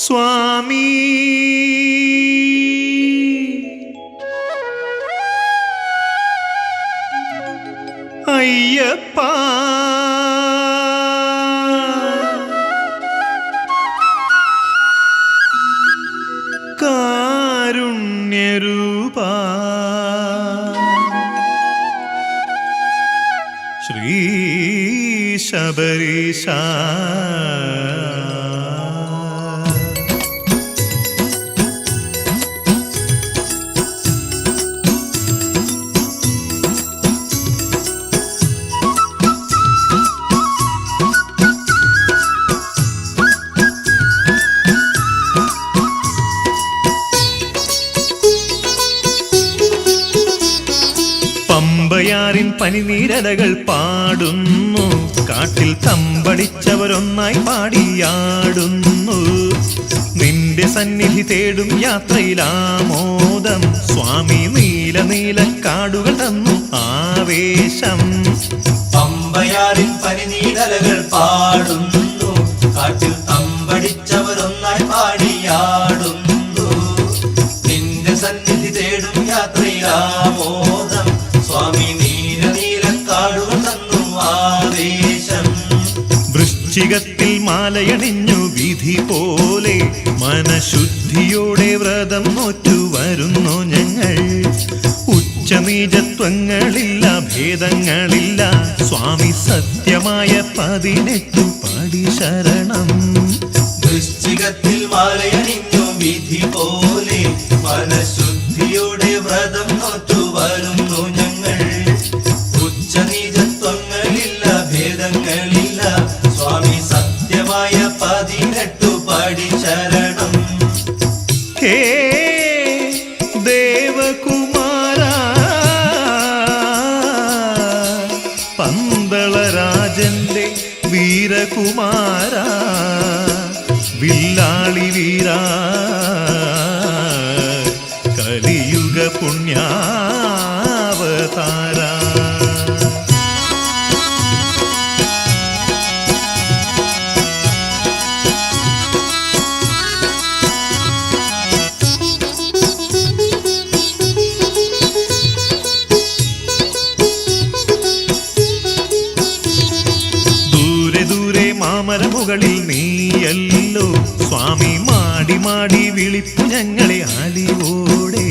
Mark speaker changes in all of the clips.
Speaker 1: സ്വാമി അയ്യപ്പ കാരുണ്യരൂപ ശ്രീ ശബരീശ പമ്പയാറിൻ പനിനീരലകൾ പാടുന്നു, കാട്ടിൽ തമ്പടിച്ചവരൊന്നായി പാടിയാടുന്നു. നിന്റെ സന്നിധി തേടും യാത്രയിലാമോദം, സ്വാമി നീല നീല കാടുകൾ തന്നു ആവേശം.
Speaker 2: പമ്പയാറിൻ പനിനീരലകൾ പാടുന്നു, കാട്ടിൽ തമ്പടിച്ചവരൊന്നായി പാടിയാടുന്നു. നിന്റെ സന്നിധി തേടും യാത്രയിലാമോദം, സ്വാമി നീല നീല കാടുകൾ തന്നു ആവേശം.
Speaker 1: വൃശ്ചികത്തിൽ മാലയണിഞ്ഞു വിധി പോലെ, മനഃശുദ്ധിയോടെ വ്രതം നോറ്റു വരുന്നു ഞങ്ങൾ. ഉച്ചനീചത്വങ്ങളില്ല, ഭേദങ്ങളില്ല, സ്വാമി സത്യമായ 18 പടി ശരണം.
Speaker 2: വൃശ്ചികത്തിൽ മാലയണിഞ്ഞു വിധി പോലെ, മനഃശുദ്ധിയോടെ വ്രതം നോറ്റു വരുന്നു ഞങ്ങൾ. ഉച്ചനീചത്വങ്ങളില്ല, ഭേദങ്ങളില്ല, സ്വാമി സത്യമായ 18 പടി ശരണം.
Speaker 1: ഹേ ദേവകുമാര, പന്തളരാജന്റെ വീരകുമാര, വില്ലാളി വീര, കലിയുഗ പുണ്യാവതാര. മാമരമുകളിൽ നീയല്ലോ സ്വാമി, മാടി മാടി വിളിപ്പു ഞങ്ങളെ അലിവോടെ.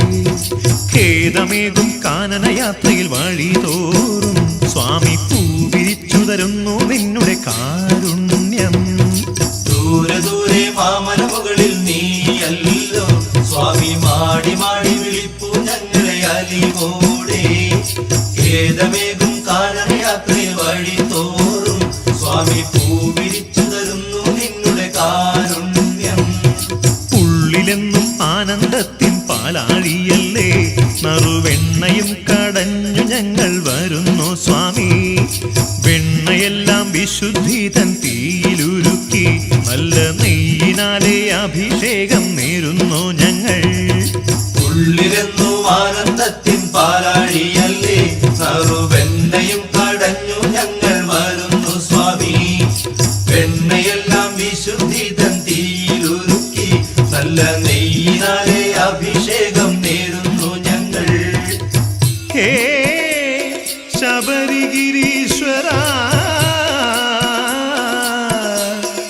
Speaker 1: ഖേദമേകും കാനനയാത്രയിൽ വഴി തോറും, സ്വാമി പൂവിരിച്ചു തരുന്നു നിന്നുടെ കാരുണ്യം.
Speaker 2: ദൂരെ ദൂരെ മാമരമുകളിൽ നീയല്ലോ സ്വാമി, മാടി മാടി വിളിപ്പു ഞങ്ങളെ അലിവോടെ. ഖേദമേകും കാനനയാത്രയിൽ വഴി തോറും, സ്വാമി പൂവിരിച്ചു തരുന്നു നിന്നുടെ കാരുണ്യം.
Speaker 1: ഉള്ളിലെന്നും ആനന്ദത്തിൻ പാലാഴിയല്ലേ, നറുവെണ്ണയും കടഞ്ഞു ഞങ്ങൾ വരുന്നു സ്വാമി. വെണ്ണയെല്ലാം വിശുദ്ധി തൻ തീയിലുരുക്കി, നല്ല നെയ്യിനാലെ അഭിഷേകം നേരുന്നു ഞങ്ങൾ.
Speaker 2: ഉള്ളിലെന്നും ആനന്ദത്തിൻ പാലാഴിയല്ലേ, നറുവെണ്ണയും കടഞ്ഞു ഞങ്ങൾ വരുന്നു സ്വാമി. വെണ്ണയെല്ലാം വിശുദ്ധി തൻ തീയിലുരുക്കി, നല്ല നെയ്യിനാലെ അഭിഷേകം നേരുന്നു ഞങ്ങൾ.
Speaker 1: ഹേ ശബരിഗിരീശ്വര,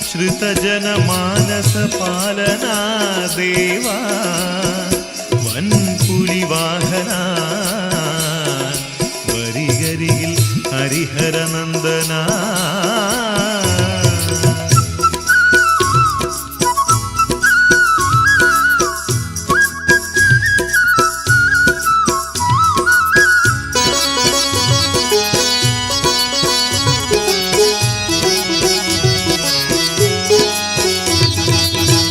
Speaker 1: ശ്രുതജനമാനസ പാലനാ ദേവ, വൻപുലിവാഹന, വരികരികിൽ ഹരിഹരനന്ദന.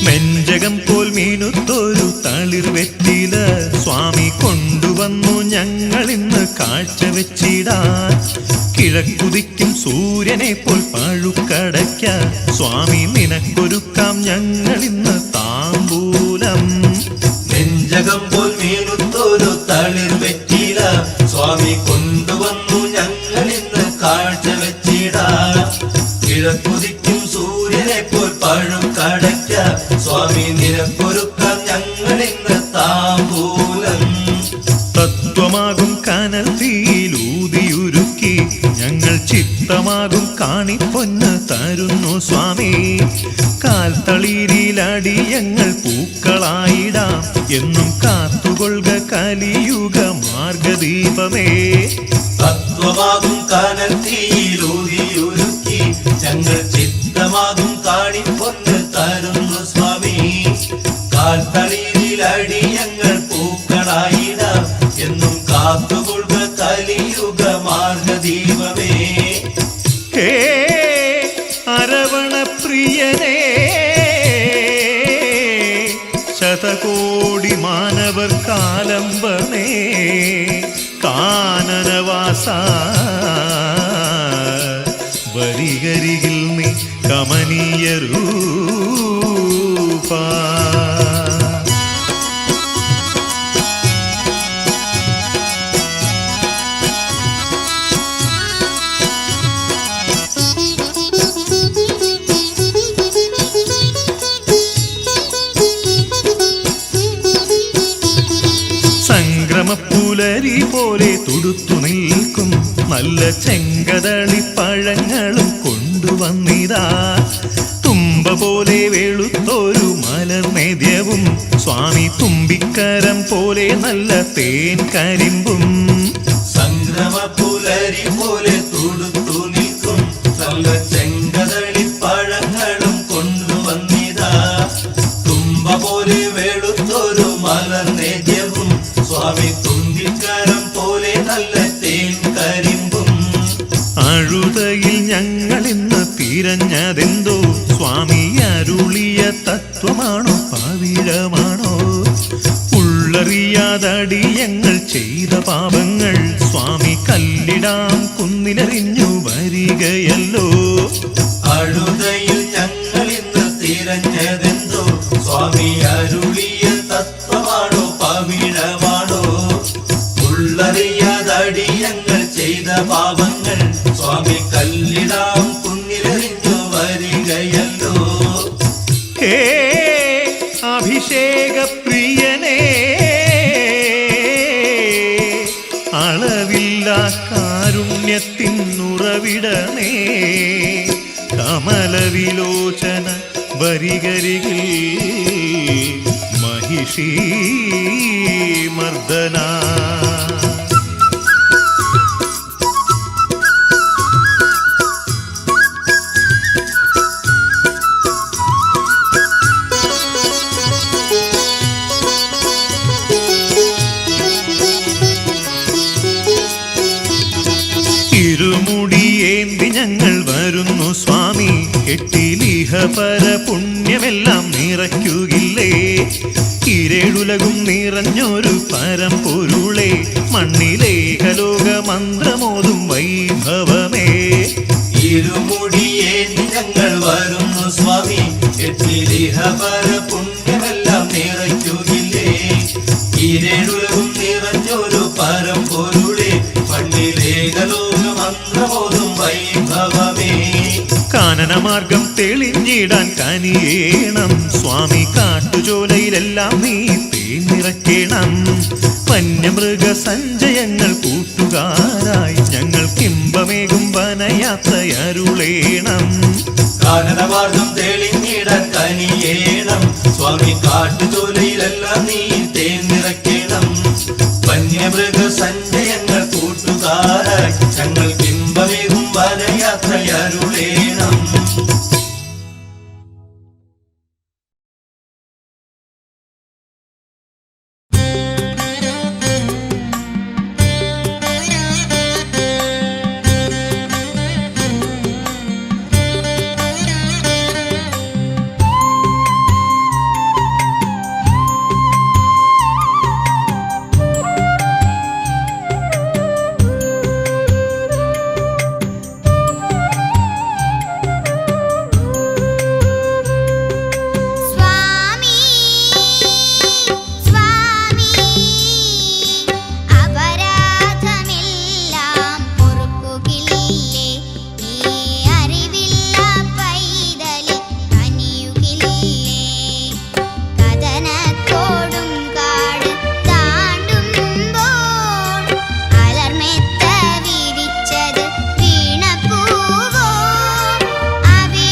Speaker 1: നെഞ്ചകം പോൽ മീനുത്തൊരു തളിർ വെറ്റില, സ്വാമി കൊണ്ടുവന്നു ഞങ്ങളിന്ന് കാഴ്ചവെച്ചിടാൻ. കിഴക്കുതിക്കും സൂര്യനെ പോൽ പഴുക്കടയ്ക്ക, സ്വാമി നിനക്കൊരുക്കാം ഞങ്ങളിന്ന് താമ്പൂലം.
Speaker 2: നെഞ്ചകം പോൽ മീനുത്തൊരു തളിർ വെറ്റില, സ്വാമി കൊണ്ടുവന്നു ഞങ്ങളിന്ന് കാഴ്ചവെച്ചിടാൻ. കിഴക്കുതിക്കും സൂര്യനെ പോൽ പഴുക്ക
Speaker 1: തരുന്നു സ്വാമി. കാൽത്തളിരിലടിയങ്ങൾ പൂക്കളായിടാം എന്നും കാത്തുകൊള്ളുക കലിയുഗ മാർഗദീപമേ.
Speaker 2: തത്വമാകും കനൽ തീയിലൂതിയൊരുക്കി ഞങ്ങൾ ചിത്തമാകും കാണിപ്പൊന്ന് തരുന്നു സ്വാമി. കാൽത്തളിരിലടിയങ്ങൾ പൂക്കളായിടാം എന്നും കാത്തുകൊള്ളുക കലിയുഗ മാർഗദീപമേ.
Speaker 1: ഹേ അരവണപ്രിയനേ, ശതകോടി മാനവർക്കാലംബമേ, കാനനവാസ വരികരികിൽ നീ കമനീയ രൂപ. സംക്രമപ്പുലരി പോലെ തുടുത്തു നിൽക്കും നല്ല ചെങ്കതളിപ്പഴങ്ങളും കൊണ്ടുവന്നിതാ. തുമ്പ പോലെ വെളുത്തൊരു മലർനേദ്യവും സ്വാമി, തുമ്പിക്കരം പോലെ നല്ല തേൻ കരിമ്പും.
Speaker 2: സംക്രമപ്പുലരി പോലെ തുടുത്തു നിൽക്കും നല്ല ചെങ്കതളിപ്പഴങ്ങളും കൊണ്ടുവന്നിതാ. തുമ്പ പോലെ വെളുത്തൊരു മലർനേദ്യവും സ്വാമി, തുമ്പിക്കരം പോലെ നല്ല തേൻ കരിമ്പും.
Speaker 1: അഴുതയിൽ ഞങ്ങൾ ഇന്ന് തിരഞ്ഞതെന്തോ സ്വാമി, അരുളിയ തത്വമാണോ പവിഴമാണോ? ഉള്ളറിയാതടിയങ്ങൾ ചെയ്ത പാപങ്ങൾ സ്വാമി, കല്ലിടാം കുന്നിലെറിഞ്ഞു വരികയല്ലോ.
Speaker 2: അഴുതയിൽ ഞങ്ങൾ ഇന്ന് തിരഞ്ഞതെന്തോ സ്വാമി, അരുളിയ തത്വമാണോ പവിഴമാണോ? ഉള്ളറിയാതടിയങ്ങൾ ചെയ്ത പാപങ്ങൾ സ്വാമി, കല്ലിടാം കുന്നിലെറിഞ്ഞു വരികയല്ലോ.
Speaker 1: ഹേ അഭിഷേക പ്രിയനേ, അളവില്ല കാരുണ്യത്തിനുറവിടമേ, കമലവിലോചന വരികരികിൽ महिषी मर्दना ഇരുമുടിയേന്തി ഞങ്ങൾ വരുന്നു സ്വാമി, എട്ടിലിഹപര പുണ്യമെല്ലാം നിറയ്ക്കുകില്ലേ? ഇരേഴുലകും നിറഞ്ഞൊരു പരമ്പൊരുളെ, മണ്ണിലേകലോക മന്ത്രമോതും വൈഭവമേ.
Speaker 2: ഇരുമുടിയേന്തി ഞങ്ങൾ വരുന്നു സ്വാമി, എട്ടിലിഹപര പുണ്യമെല്ലാം നിറയ്ക്കുകില്ലേ? ഇരേഴുലകും നിറഞ്ഞൊരു പരമ്പൊരുളെ, മണ്ണിലേകലോക മന്ത്രമോതും വൈഭവമേ.
Speaker 1: കാനനമാർഗം തെളിഞ്ഞിടാൻ കനിയേണം സ്വാമി, കാട്ടുചോലയിലെല്ലാം നീ തേനിറക്കേണം. വന്യമൃഗ സഞ്ചയങ്ങൾ കൂട്ടുകാരായി ഞങ്ങൾക്കിമ്പമേകും വനയാത്രയരുളേണം.
Speaker 2: കാനനമാർഗം തെളിഞ്ഞിടാൻ കനിയേണം സ്വാമി, കാട്ടുചോലയിലെല്ലാം നീ തേനിറക്കേണം. വന്യമൃഗ സഞ്ചയങ്ങൾ കൂട്ടുകാരായി ഞങ്ങൾക്കിമ്പമേകും വനയാത്രയരുളേണം.
Speaker 3: അവിടുത്തെ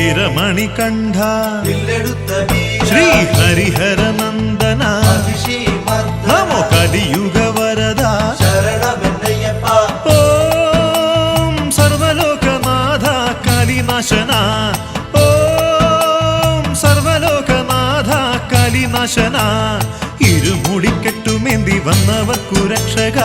Speaker 1: വീരമണികണ്ഠ
Speaker 2: വില്ലെടുത്ത വീര
Speaker 1: ശ്രീ ഹരിഹരനന്ദന
Speaker 2: മഹിഷീമർദ്ദന
Speaker 1: നമോ കലിയുഗ വരദ
Speaker 2: ശരണമെന്നയ്യപ്പ
Speaker 1: ഓം സർവലോകനാഥ കലിനാശന ഓം സർവലോകനാഥ കലിനാശന ഇരുമുടിക്കെട്ടുമേന്തി വന്നവർക്കു രക്ഷക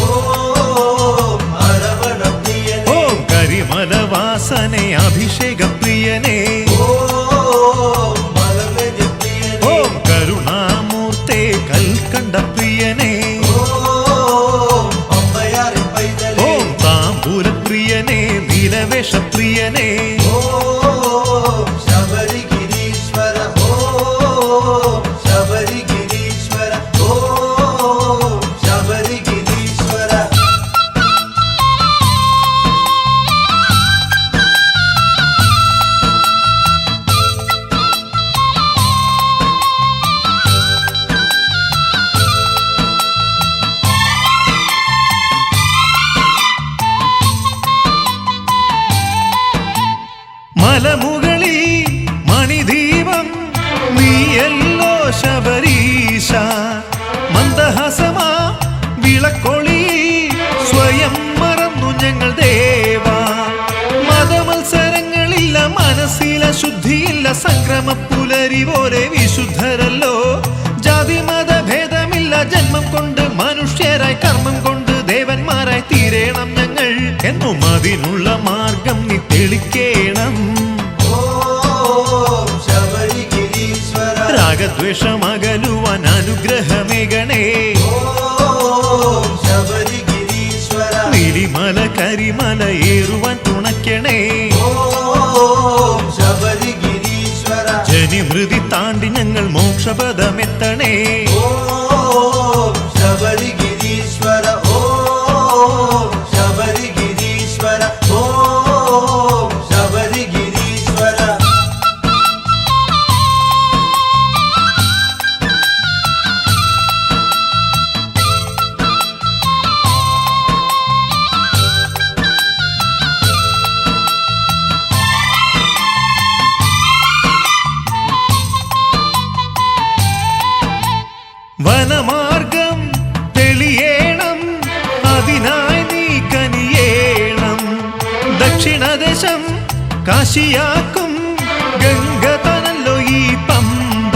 Speaker 2: ഓം അരവണപ്രിയനേ
Speaker 1: ഓം കരിമലവാസനെ അഭിഷേക പ്രിയനേ
Speaker 2: ഓം മലർവെതിപ്രിയനേ
Speaker 1: ഓം കരുണാമൂർത്തേ കൽക്കണ്ട പ്രിയനേ
Speaker 2: ഓം പമ്പയാറിൻ പൈതലേ
Speaker 1: ഓം താമ്പൂലപ്രിയനേ നീലവേഷപ്രിയനേ
Speaker 2: ഓം ശബരിഗിരീശ്വര ഓം ശബരിഗിരീശ്വര ഓം ശബരിഗിരീശ്വര
Speaker 1: മലമുകളിൽ മണിദീപം നീയല്ലോ ശബരീശ മന്ദഹാസമാ വിളക്കൊളി സ്വയം മറന്നു ഞങ്ങൾ ദേവാ മതമത്സരങ്ങളില്ല മനസ്സില ശുദ്ധിയില്ല സംക്രമ പുലരി പോലെ വിശുദ്ധരല്ലോ ജാതി മതഭേദമില്ല ജന്മം കൊണ്ട് മനുഷ്യരായി കർമ്മം കൊണ്ട് ദേവന്മാരായി തീരേണം ഞങ്ങൾ എന്നും അതിനുള്ള മാർഗം നീ തെളിക്കേണം
Speaker 2: ഓം ശബരിഗിരീശ്വര
Speaker 1: രാഗദ്വേഷമകലുവാൻ അനുഗ്രഹമേകണേ
Speaker 2: ഓം ശബരിഗിരീശ്വര
Speaker 1: നീലിമല കരിമല ഏറുവാൻ തുണയ്ക്കണേ
Speaker 2: ഓം ശബരിഗിരീശ്വര
Speaker 1: ജനിമൃതി താണ്ടി ഞങ്ങൾ മോക്ഷപദമെത്തണേ
Speaker 2: ഓം ശബരിഗിരീശ്വര ഓം ശബരിഗിരീശ്വര ഓം ശബരിഗിരീശ്വര
Speaker 1: വനമാർഗം തെളിയേണം അതിനായി നീ കനിയേണം ദക്ഷിണദേശം കാശിയാക്കും ഗംഗ തനല്ലോ ഈ പമ്പ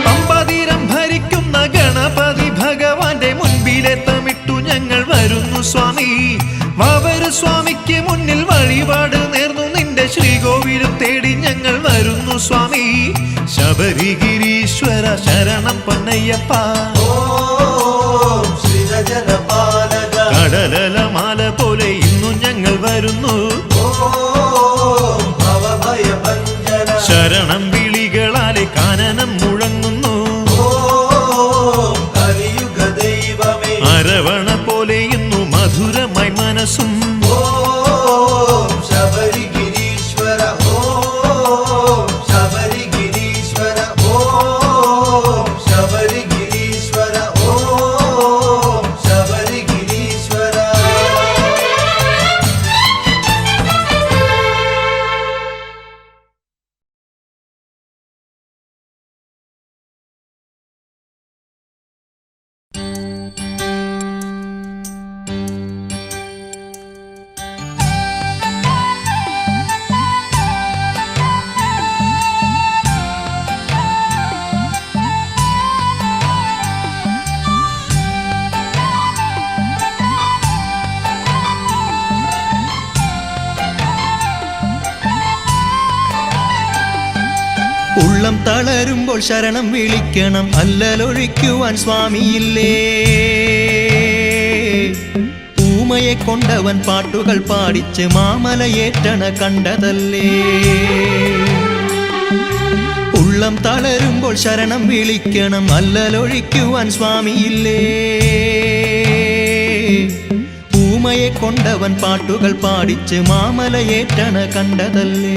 Speaker 1: പമ്പതീരം ഭരിക്കുന്ന ഗണപതി ഭഗവാന്റെ മുൻപിലെത്തമിട്ടു ഞങ്ങൾ വരുന്നു സ്വാമി വവരു സ്വാമിക്ക് മുന്നിൽ വഴിപാട് നേർന്നു നിന്റെ ശ്രീകോവിലും തേടി ഞങ്ങൾ വരുന്നു സ്വാമി ശബരിഗിരീശ്വര ശരണം പൊന്നയ്യപ്പ
Speaker 2: ഓം ശ്രീജനപാലക
Speaker 1: കടലമാല പോലെ ഇന്നു ഞങ്ങൾ വരുന്നു
Speaker 2: ഓം ഭവഭയഭഞ്ജന
Speaker 1: ശരണം വിളികളാലെ കാനനം മുഴങ്ങുന്നു
Speaker 2: ഓം കലിയുഗ ദൈവമേ
Speaker 1: അരവണ പോലെ ഇന്നു മധുരമായി മനസ്സും
Speaker 2: ഓം ശബരിഗിരീശ്വര ഓം ശബരിഗിരീശ്വര ഓം ശബരിഗിരീശ്വര ഓം ശബരിഗിരീശ്വര
Speaker 3: ഉള്ളം തളരുമ്പോൾ ശരണം വിളിക്കണം അല്ലലൊഴിക്കുവാൻ സ്വാമിയില്ലേ ഊമയെ കൊണ്ടവൻ പാട്ടുകൾ പാടിച്ച് മാമലയേറ്റണ കണ്ടതല്ലേ ഉള്ളം തളരുമ്പോൾ ശരണം വിളിക്കണം അല്ലലൊഴിക്കുവാൻ സ്വാമിയില്ലേ ഊമയെ കൊണ്ടവൻ പാട്ടുകൾ പാടിച്ച് മാമലയേറ്റണ കണ്ടതല്ലേ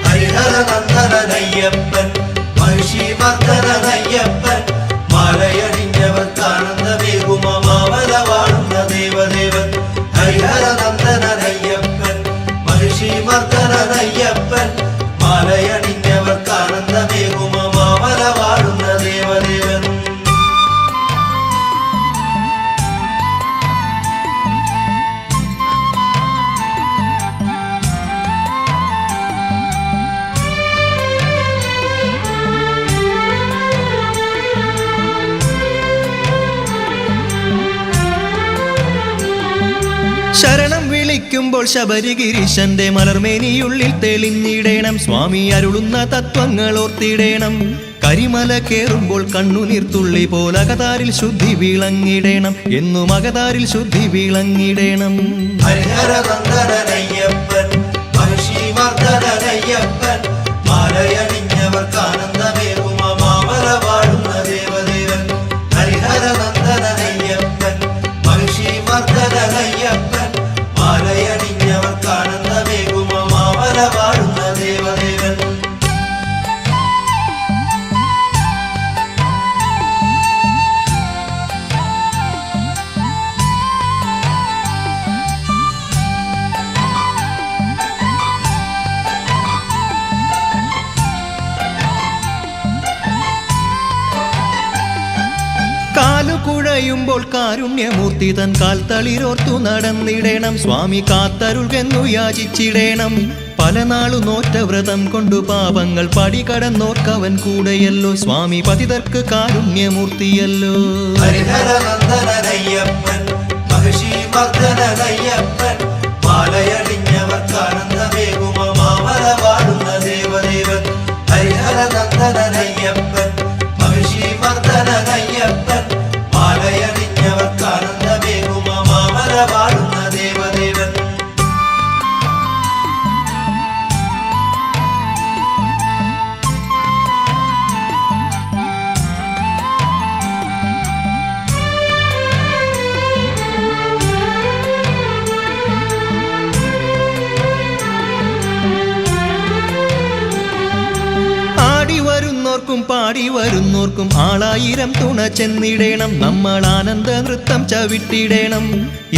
Speaker 2: ഹരിഹരനന്ദനയ്യപ്പൻ മഹിഷീമർദ്ദനയ്യപ്പൻ മാലയണിഞ്ഞവർക്കാനന്ദമേകുമ മാമല വാഴുന്ന ദേവദേവൻ ഹരിഹരനന്ദനയ്യപ്പൻ മഹിഷി
Speaker 3: ശരണം വിളിക്കുമ്പോൾ ശബരിഗിരീശന്റെ മലർമേനിയുള്ളിൽ തെളിഞ്ഞിടേണം സ്വാമി അരുളുന്ന തത്വങ്ങൾ ഓർത്തിടേണം കരിമല കേറുമ്പോൾ കണ്ണുനീർത്തുള്ളി പോലകതാരിൽ ശുദ്ധി വിളങ്ങിടേണം എന്നും അകതാരിൽ ശുദ്ധി വിളങ്ങിടേണം
Speaker 2: ഹരിഹരനന്ദനയ്യപ്പൻ മഹിഷീമർദ്ദനയ്യപ്പൻ മാലയണിഞ്ഞവർക്കാനന്ദമേകും മാമല വാഴുന്ന ദേവദേവൻ ഹരിഹരനന്ദനയ്യപ്പൻ മഹിഷീമർദ്ദനയ്യപ്പൻ മാലയണിഞ്ഞവർക്കാനന്ദമേകും മാമല വാഴുന്ന ദേവദേവൻ
Speaker 3: കാലുകുഴയുമ്പോൾ കാരുണ്യമൂർത്തി തൻ കാൽത്തളിരോർത്തു നടന്നിടേണം സ്വാമി കാത്തരുൾകെന്നു യാചിച്ചിടേണം പല നാളു നോറ്റ വ്രതം കൊണ്ടു പാപങ്ങൾ പടികടന്നോർക്കവൻ കൂടെയല്ലോ സ്വാമി പതിതർക്ക് കാരുണ്യമൂർത്തിയല്ലോ
Speaker 2: ഹരിഹരനന്ദനയ്യപ്പൻ മഹിഷീമർദ്ദനയ്യപ്പൻ മാലയണിഞ്ഞവർക്കാനന്ദമേകും മാമല വാഴുന്ന ദേവദേവൻ ഹരിഹരനന്ദനയ്യപ്പൻ മഹിഷീമർദ്ദനയ്യപ്പൻ മാലയണിഞ്ഞവർക്കാനന്ദമേകും മാമല വാഴുന്ന ദേവദേവൻ
Speaker 3: വരുന്നോർക്കും പാടി വരുന്നോർക്കും ആളായിരം തുണ ചെന്നിടേണം നമ്മൾ ആനന്ദ നൃത്തം ചവിട്ടിടേണം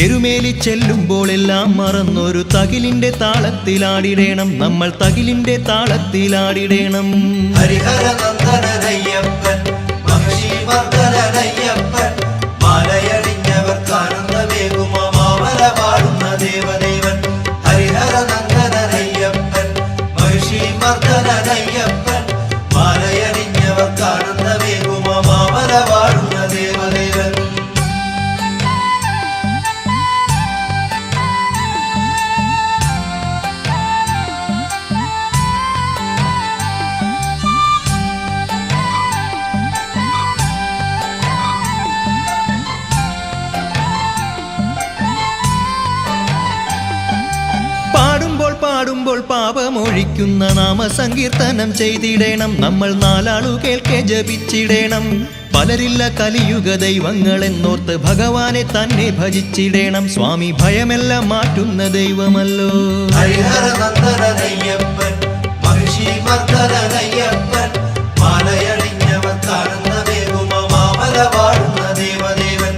Speaker 3: എരുമേലി ചെല്ലുമ്പോൾ എല്ലാം മറന്നൊരു തകിലിന്റെ താളത്തിലാടിടേണം നമ്മൾ തകിലിന്റെ താളത്തിലാടിടേണം
Speaker 2: ഹരിഹരനന്ദനയ്യപ്പൻ മഹിഷീമർദ്ദനയ്യപ്പൻ മാലയണിഞ്ഞവർക്കാനന്ദമേകും മാമല വാഴുന്ന ദേവദേവൻ ഹരിഹരനന്ദനയ്യപ്പൻ മഹിഷീമർദ്ദനയ്യപ്പൻ മാലയണിഞ്ഞവർക്കാനന്ദമേകും മാമല വാഴുന്ന ദേവദേവൻ
Speaker 3: പാടുമ്പോൾ പാപമൊഴിക്കുന്ന നാമസങ്കീർത്തനം ചെയ്തിടേണം നമ്മൾ നാലാളു കേൾക്കെ ജപിച്ചിടേണം പലരില്ല കലിയുഗ ദൈവങ്ങളെന്നോർത്ത് ഭഗവാനെ തന്നെ ഭജിച്ചിടേണം സ്വാമി ഭയമെല്ലാം മാറ്റുന്ന ദൈവമല്ലോ
Speaker 2: ഹരിഹരനന്ദനയ്യപ്പൻ മഹിഷീമർദ്ദനയ്യപ്പൻ മാലയണിഞ്ഞവർക്കാനന്ദമേകും മാമല വാഴുന്ന ദേവദേവൻ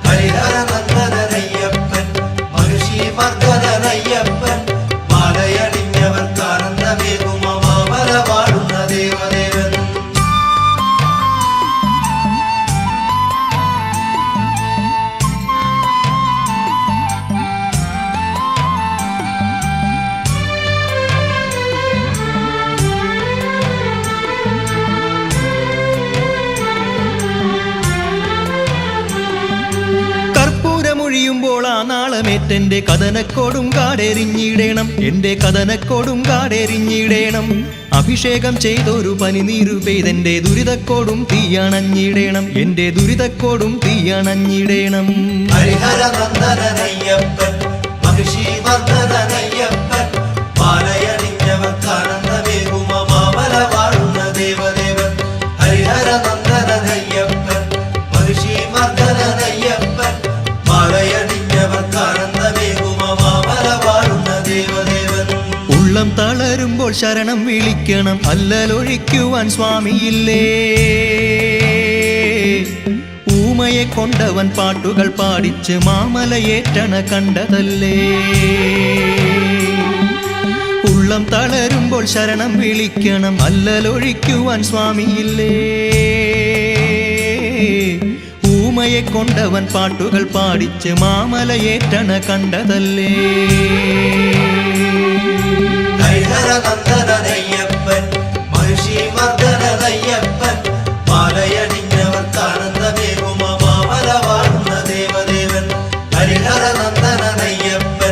Speaker 2: ഹരിഹരനന്ദനയ്യപ്പൻ മഹിഷീമർദ്ദനയ്യപ്പൻ മാലയണിഞ്ഞവർക്കാനന്ദമേകും മാമല വാഴുന്ന ദേവദേവൻ
Speaker 3: കർപ്പൂരമൊഴിയുമ്പോൾ ആ നാളമേറ്റെന്റെ കഥനക്കോടും കാടെറിഞ്ഞിടേണം എന്റെ കഥനക്കോടും കാടെറിഞ്ഞിടേണം അഭിഷേകം ചെയ്തൊരു പനിനീരു പെയ്തെന്റെ ദുരിതക്കോടും തീയണഞ്ഞിടേണം എന്റെ ദുരിതക്കോടും തീയണഞ്ഞിടേണം
Speaker 2: ഹരിഹരനന്ദനയ്യപ്പൻ മഹിഷീമർദ്ദനയ്യപ്പൻ മാലയണിഞ്ഞവർക്കാനന്ദമേകും മാമല വാഴുന്ന ദേവദേവൻ ഹരിഹരനന്ദനയ്യപ്പൻ മഹിഷീമർദ്ദനയ്യപ്പൻ മാലയണിഞ്ഞവർക്കാനന്ദമേകും മാമല വാഴുന്ന ദേവദേവൻ
Speaker 3: ഉള്ളം തളരുമ്പോൾ ശരണം വിളിക്കണം അല്ലലൊഴിക്കുവാൻ സ്വാമിയില്ലേ ഊമയെ കൊണ്ടവൻ പാട്ടുകൾ പാടിച്ച് മാമലയേറ്റണ കണ്ടതല്ലേ ഉള്ളം തളരുമ്പോൾ ശരണം വിളിക്കണം അല്ലലൊഴിക്കുവാൻ സ്വാമിയില്ലേ ഊമയെ കൊണ്ടവൻ പാട്ടുകൾ പാടിച്ച് മാമലയേറ്റണ കണ്ടതല്ലേ
Speaker 2: ഹരിഹരനന്ദനയ്യപ്പൻ മഹിഷീമർദ്ദനയ്യപ്പൻ മാലയണിഞ്ഞവർക്കാനന്ദമേകും മാമല വാഴുന്ന ദേവദേവൻ ഹരിഹരനന്ദനയ്യപ്പൻ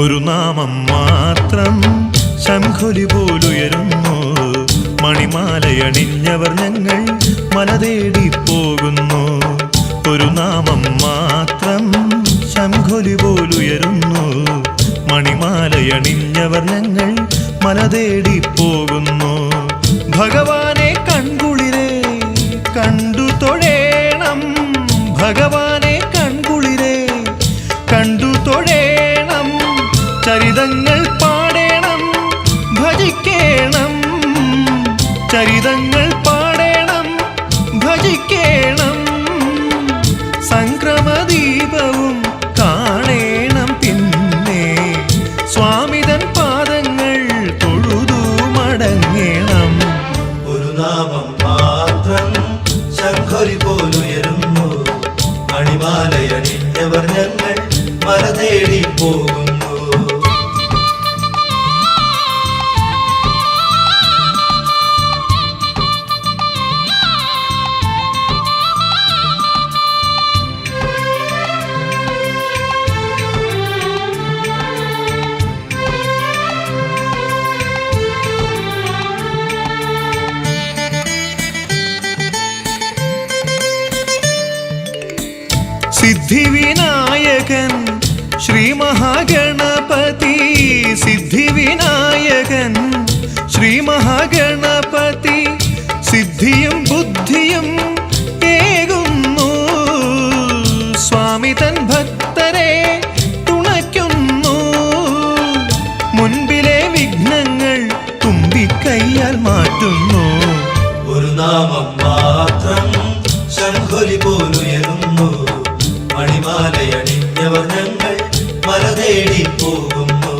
Speaker 1: ഒരു നാമം മാത്രം ശംഖൊലി പോലുയരുന്നു. മണിമാലയണിഞ്ഞവർ ഞങ്ങൾ മല തേടി പോകുന്നു. ഒരു നാമം മാത്രം ശംഖൊലി പോലുയരുന്നു. മണിമാലയണിഞ്ഞവർ ഞങ്ങൾ മല തേടി പോകുന്നു. ഭഗവാനെ കൺകുളിരെ കണ്ടു തൊഴേണം. ഭഗവാനെ കൺകുളിരെ കണ്ടു തൊഴേണം. ചരിതങ്ങൾ പാടേണം, ഭജിക്കേണം. ചരിതങ്ങൾ പാടേണം, ഭജിക്കേണം. സംക്രമദീപവും കാണേണം. പിന്നെ സ്വാമിതൻ പാദങ്ങൾ തൊഴുതു മടങ്ങേണം.
Speaker 2: ഒരു നാമം മാത്രം ശംഖൊലി പോലുയരുന്നു. മണിമാലയണിഞ്ഞവർ ഞങ്ങൾ മല തേടി പോകുന്നു.
Speaker 3: സിദ്ധിവിനായകൻ ശ്രീ മഹാഗണപതി. സിദ്ധിവിനായകൻ ശ്രീ മഹാഗണപതി സിദ്ധിയും ബുദ്ധിയും ഏകുന്നു. സ്വാമി തൻ ഭക്തരെ തുണയ്ക്കുന്നു. മുൻപിലെ വിഘ്നങ്ങൾ തുമ്പിക്കൈയാൽ മാറ്റുന്നു.
Speaker 2: ഒരു നാമം മാത്രം ശംഖൊലി പോലുയരുന്നു. മണിമാലയണിഞ്ഞവർ ഞങ്ങൾ മല തേടി പോകുന്നു.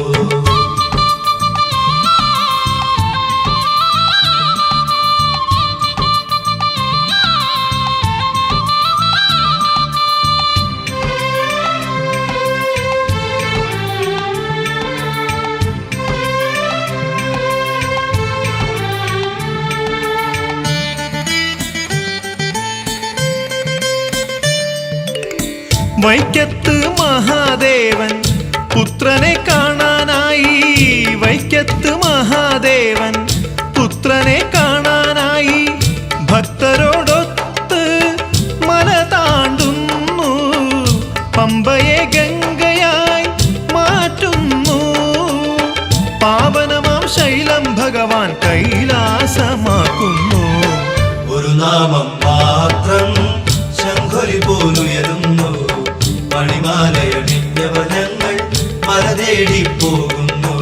Speaker 3: വൈക്കത്ത് മഹാദേവൻ പുത്രനെ കാണാനായി. വൈക്കത്ത് മഹാദേവൻ പുത്രനെ കാണാനായി ഭക്തരോടൊത്ത് മല താണ്ടുന്നു. പമ്പയെ ഗംഗയായി മാറ്റുന്നു. പാവനമാം ശൈലം ഭഗവാൻ കൈലാസമാക്കുന്നു.
Speaker 2: ഒരു നാമം മാത്രം ശംഖൊലി പോലുയരുന്നു. മണിമാലയണിഞ്ഞവർ ഞങ്ങൾ മല തേടി പോകുന്നു.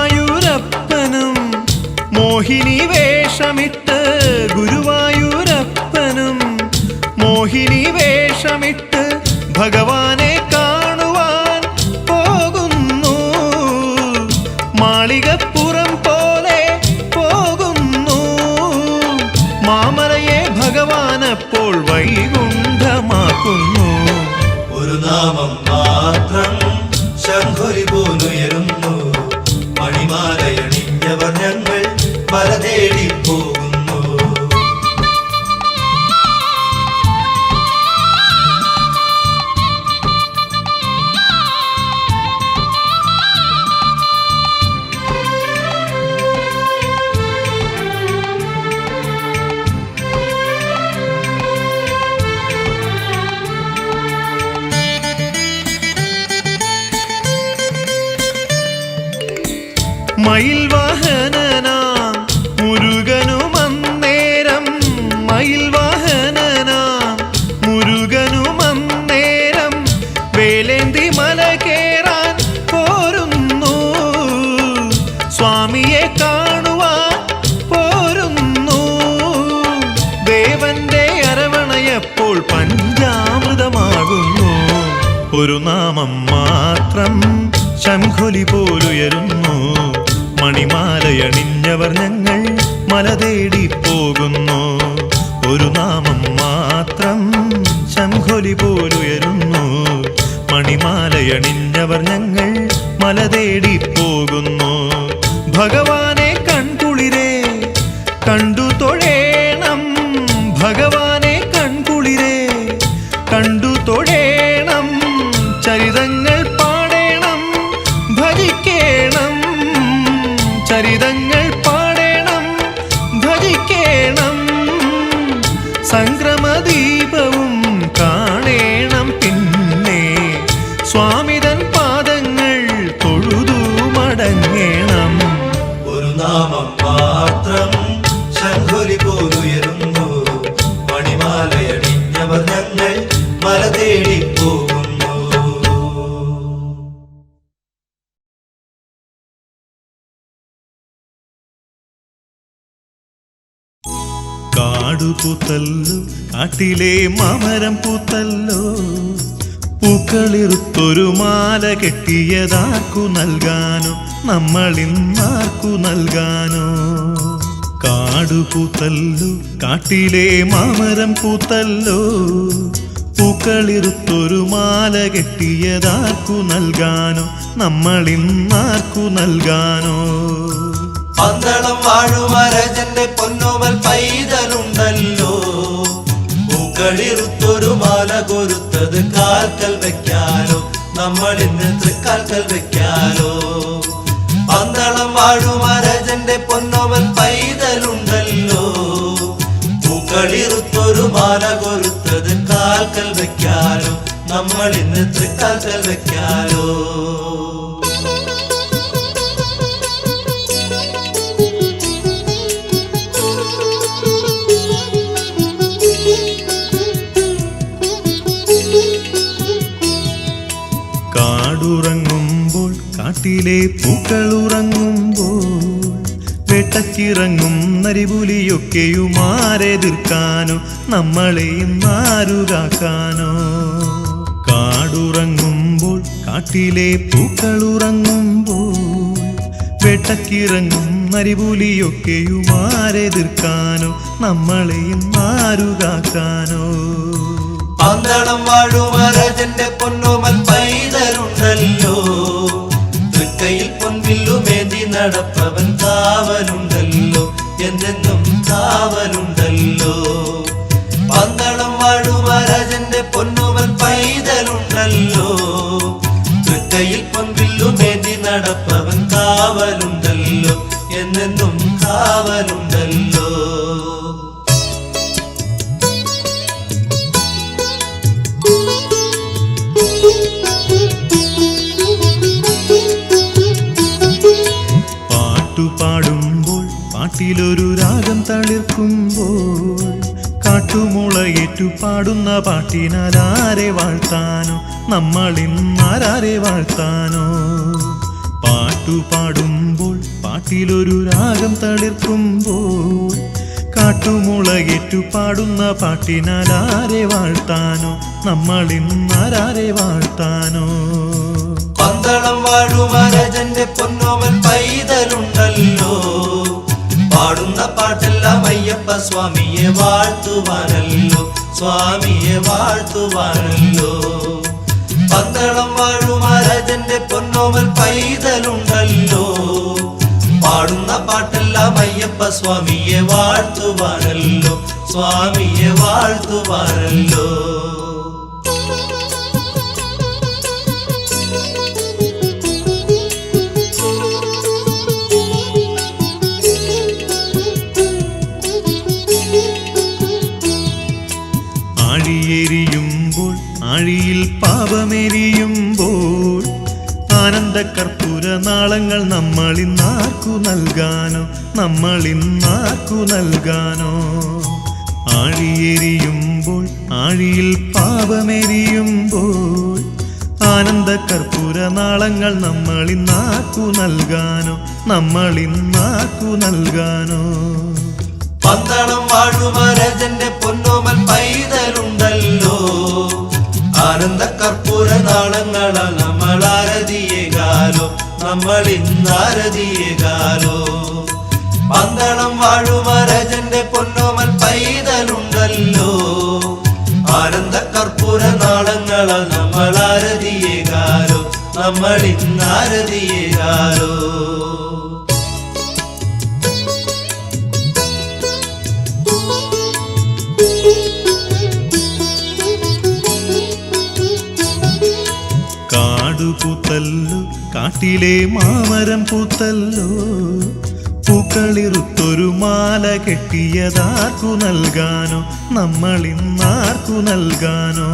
Speaker 3: ഗുരുവായൂരപ്പനും മോഹിനി വേഷമിട്ട്. ഗുരുവായൂരപ്പനും മോഹിനി വേഷമിട്ട് ഭഗവാനെ കാണുവാൻ പോകുന്നു. മാളികപ്പുറം പോലെ പോകുന്നു. മാമലയെ ഭഗവാനപ്പോൾ വൈകുണ്ഠമാക്കുന്നു.
Speaker 2: ഒരു നാമം മാത്രം ശംഖൊലി പോലുയരുന്നു. മണിമാലയണിഞ്ഞവർ ഞങ്ങൾ മല തേടി പോകുന്നു.
Speaker 3: മയിൽ വാഹനനാം മുരുകനുമന്നേരം. മയിൽ വാഹനനാം മുരുകനുമന്നേരം വേലേന്തി മല കേറാൻ പോരുന്നു. സ്വാമിയെ കാണുവാൻ പോരുന്നു. ദേവന്റെ അരവണയപ്പോൾ പഞ്ചാമൃതമാകുന്നു. ഒരു നാമം മാത്രം ശംഖൊലി പോലുയരുന്നു. മണിമാലയണിഞ്ഞവർ ഞങ്ങൾ മല തേടി പോകുന്നു. ഒരു നാമം മാത്രം ശംഖൊലി പോലുയരുന്നു. മണിമാലയണിഞ്ഞവർ ഞങ്ങൾ മല തേടി പോകുന്നു. ഭഗവാനെ കൺകുളിരേ കണ്ടു തൊഴേണം. ഭഗവാനെ കൺകുളിരേ കണ്ടു തൊഴേണം. ചരിതങ്ങൾ പാടേണം ഭജിക്കേണം. ചരിതങ്ങൾ പാടേണം ഭജിക്കേണം. സംക്രമദീപവും കാണേണം. പിന്നെ സ്വാമിതൻ പാദങ്ങൾ തൊഴുതു മടങ്ങേണം.
Speaker 2: ഒരു നാമം മാത്രം ശംഖൊലി പോലുയരുന്നു. മണിമാലയണിഞ്ഞവർ ഞങ്ങൾ മല തേടി പോകുന്നു.
Speaker 3: കാടു പൂത്തല്ലോ കാട്ടിലെ മാമരം പൂത്തല്ലോ. പൂക്കളിറുത്തൊരു മാല കെട്ടിയതാർക്കു നൽകാനോ നമ്മളിന്നാർക്കു നൽകാനോ. കാടു പൂത്തല്ലോ കാട്ടിലെ മാമരം പൂത്തല്ലോ. പൂക്കളിറുത്തൊരു മാല കെട്ടിയതാർക്കു നൽകാനോ നമ്മളിന്നാർക്കു നൽകാനോ.
Speaker 2: പന്തളം വാഴുമരജന്റെ പൊന്നോമൽ പൈതലുണ്ടല്ലോ. പൂക്കളിറുത്തൊരു മാല കൊരുത്തത് കാൽക്കൽ വെക്കാലോ നമ്മളിന്ന് തൃക്കാൽക്കൽ വെക്കാലോ. പന്തളം വാഴുമരജന്റെ പൊന്നോമൽ പൈതലുണ്ടല്ലോ. പൂക്കളിറുത്തൊരു മാല കൊരുത്തത് കാൽക്കൽ വെക്കാലോ നമ്മളിന്ന് തൃക്കാൽക്കൽ വെക്കാലോ.
Speaker 3: കാടുറങ്ങുമ്പോൾ കാട്ടിലെ പൂക്കളുറങ്ങുമ്പോൾ വേട്ടക്കിറങ്ങും നരിപുലിയൊക്കെയുമാരെതിർക്കാനോ നമ്മളെയും ആരുകാക്കാനോ. കാടുറങ്ങുമ്പോൾ കാട്ടിലെ പൂക്കളുറങ്ങുമ്പോൾ വേട്ടക്കിറങ്ങും നരിപുലിയൊക്കെയുമാരെതിർക്കാനോ നമ്മളെയും ആരുകാക്കാനോ.
Speaker 2: പന്തളം വാഴുമരജന്റെ പൊന്നോമൽ പൈതലുണ്ടല്ലോ. തൃക്കയിൽ പൊൻവില്ലുമേന്തി നടപ്പവൻ കാവലുണ്ടല്ലോ എന്നെന്നും കാവലുണ്ടല്ലോ. പന്തളം വാഴുമരജന്റെ പൊന്നോമൽ പൈതലുണ്ടല്ലോ. തൃക്കയിൽ പൊൻവില്ലുമേന്തി നടപ്പവൻ കാവലുണ്ടല്ലോ എന്നെന്നും കാവലുണ്ടല്ലോ.
Speaker 3: പാടുമ്പോൾ പാട്ടിലൊരു രാഗം തളിർക്കുമ്പോൾ കാട്ടുമുളയേറ്റു പാടുന്ന പാട്ടിനാൽ ആരെ വാഴ്ത്താനോ നമ്മളിന്നാരെ വാഴ്ത്താനോ. പാടുമ്പോൾ പാട്ടിലൊരു രാഗം തളിർക്കുമ്പോൾ കാട്ടുമുളയേറ്റു പാടുന്ന പാട്ടിനാൽ ആരെ വാഴ്ത്താനോ നമ്മളിന്നാരെ വാഴ്ത്താനോ.
Speaker 2: പന്തളം വാഴുമരജന്റെ പൊന്നോമൽ പൈതലുണ്ടല്ലോ. പാടുന്ന പാട്ടെല്ലാം അയ്യപ്പ സ്വാമിയെ വാഴ്ത്തുവാനല്ലോ സ്വാമിയെ വാഴ്ത്തുവാനല്ലോ. പന്തളം വാഴുമരജന്റെ പൊന്നോമൽ പൈതലുണ്ടല്ലോ. പാടുന്ന പാട്ടെല്ലാം അയ്യപ്പ സ്വാമിയെ വാഴ്ത്തുവാനല്ലോ സ്വാമിയെ വാഴ്ത്തുവാനല്ലോ.
Speaker 3: ആഴിയെരിയുമ്പോൾ ആഴിയിൽ പാപമെരിയുമ്പോൾ ആനന്ദകർപ്പൂര നാളങ്ങൾ നമ്മളിന്നാർക്കു നൽകാനോ നമ്മളിന്നാർക്കു നൽകാനോ. ആഴിയെരിയുമ്പോൾ ആഴിയിൽ പാപമെരിയുമ്പോൾ ആനന്ദകർപ്പൂര നാളങ്ങൾ നമ്മളിന്നാർക്കു നൽകാനോ നമ്മളിന്നാർക്കു നൽകാനോ.
Speaker 2: പന്തളം വാഴുമരജന്റെ പൊന്നോമൽ പൈതലുണ്ടല്ലോ. ആനന്ദ കർപ്പൂര നാളങ്ങളാൽ നമ്മൾ ആരതിയേകാലോ നമ്മൾ ഇന്നാരതിയേകാലോ. പന്തളം വാഴുമരജന്റെ പൊന്നോമൽ പൈതലുണ്ടല്ലോ, ആനന്ദ കർപ്പൂര നാളങ്ങളാൽ നമ്മൾ ആരതിയേകാലോ, നമ്മൾ ഇന്നാരതിയേകാലോ.
Speaker 3: കാടു പൂത്തല്ലോ, കാട്ടിലെ മാമരം പൂത്തല്ലോ, പൂക്കളിറുത്തൊരു മാല കെട്ടിയതാർക്കു നൽകാനോ, നമ്മൾ ഇന്നാർക്കു നൽകാനോ.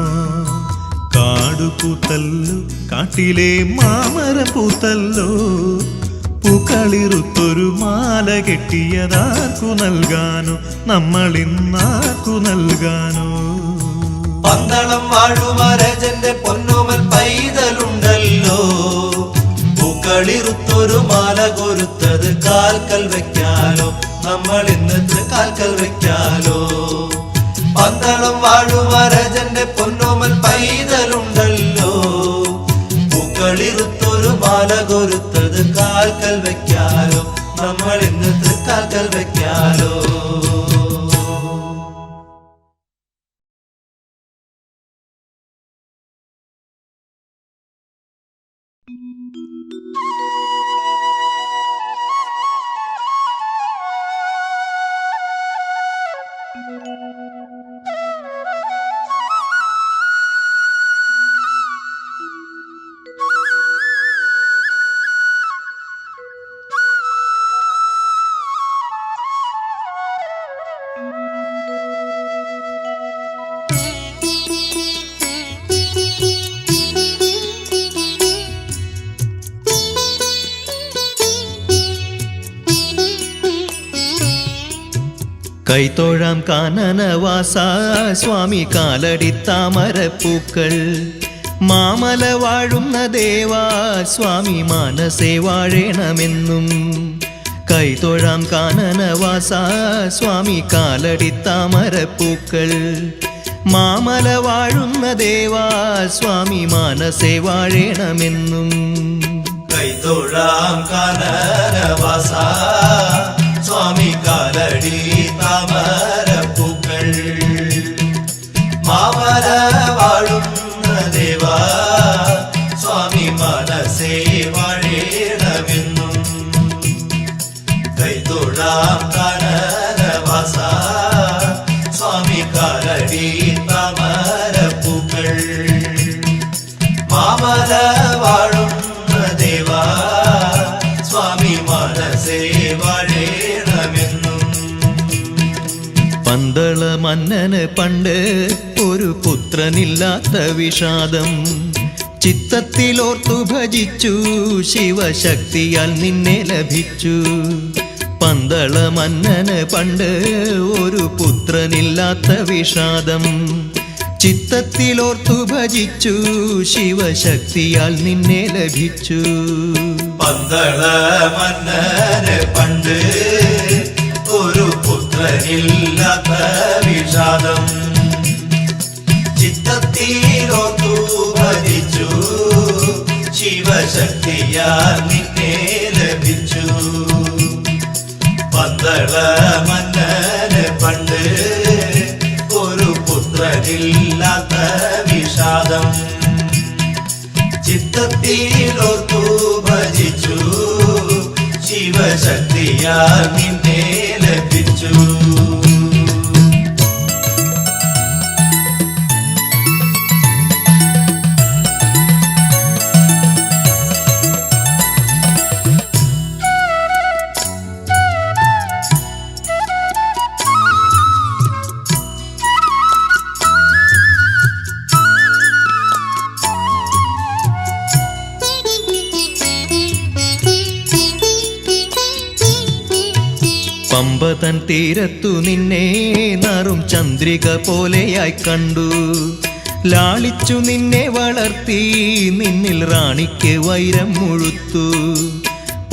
Speaker 3: കാടു പൂത്തല്ലോ, കാട്ടിലെ മാമരം പൂത്തല്ലോ, പൂക്കളിറുത്തൊരു മാല കെട്ടിയതാർക്കു നൽകാനോ, നമ്മൾ ഇന്നാർക്കു നൽകാനോ.
Speaker 2: പന്തളം വാഴുമരജന്റെ പൊന്നോമൽ പൈതലുണ്ടല്ലോ, പൂക്കളിറുത്തൊരു മാല കൊരുത്തത് കാൽക്കൽ വെക്കാലോ, നമ്മൾ ഇന്നത്തെ കാൽക്കൽ വെക്കാലോ. പന്തളം വാഴുമരജന്റെ പൊന്നോമൽ പൈതലുണ്ടല്ലോ, പൂക്കളിറുത്തൊരു മാല കൊരുത്തത് കാൽക്കൽ വെക്കാലോ, നമ്മൾ ഇന്നത്തെ കാൽക്കൽ വെക്കാലോ.
Speaker 3: കൈത്തോഴാം കാനനവാസ സ്വാമി കാലടി താമരപ്പൂക്കൾ, മാമല വാഴുന്ന ദേവാ സ്വാമി മാനസേ വാഴേണമെന്നും. കൈത്തോഴാം കാനനവാസ സ്വാമി കാലടി താമരപ്പൂക്കൾ, മാമല വാഴുന്ന ദേവാ സ്വാമി മാനസേ വാഴേണമെന്നും.
Speaker 2: കൈത്തോഴാം കാനനവാസ സ്വാമി കാലടി താമരപ്പൂക്കൾ, മാമല വാഴുന്ന ദേവാ സ്വാമി മനസേ വാഴേണമെന്നും. കൈത്തോഴാം കാനനവാസ സ്വാമി കാലടി താമരപ്പൂക്കൾ, മാമല വാഴുന്ന ദേവാ സ്വാമി മനസേ വാഴേണമെന്നും.
Speaker 3: പന്തള മന്നന് പണ്ട് ഒരു പുത്രനില്ലാത്ത വിഷാദം, ചിത്തത്തിലോർത്തു ഭജിച്ചു ശിവശക്തിയാൽ നിന്നെ ലഭിച്ചു. പന്തള മന്നന് പണ്ട് ഒരു പുത്രനില്ലാത്ത വിഷാദം, ചിത്തത്തിലോർത്തു ഭജിച്ചു ശിവശക്തിയാൽ നിന്നെ ലഭിച്ചു.
Speaker 2: പന്തള മന്നന് പണ്ട് ഒരു പുത്രനില്ലാത്ത വിഷാദം, ചിത്തത്തിലോർത്തു ഭജിച്ചു ശിവശക്തിയാൽ നിന്നെ ലഭിച്ചു. പന്തള മന്നന് പണ്ട് ഒരു പുത്രനില്ലാത്ത വിഷാദം, ചിത്തത്തിലോർത്തു ഭജിച്ചു ശിവശക്തിയാൽ നിന്നെ ലഭിച്ചു.
Speaker 3: പമ്പതൻ തീരത്തു നിന്നെ നറും ചന്ദ്രിക പോലെയായി കണ്ടു, ലാളിച്ചു നിന്നെ വളർത്തി നിന്നിൽ റാണിക്ക് വൈരം മുഴുത്തു.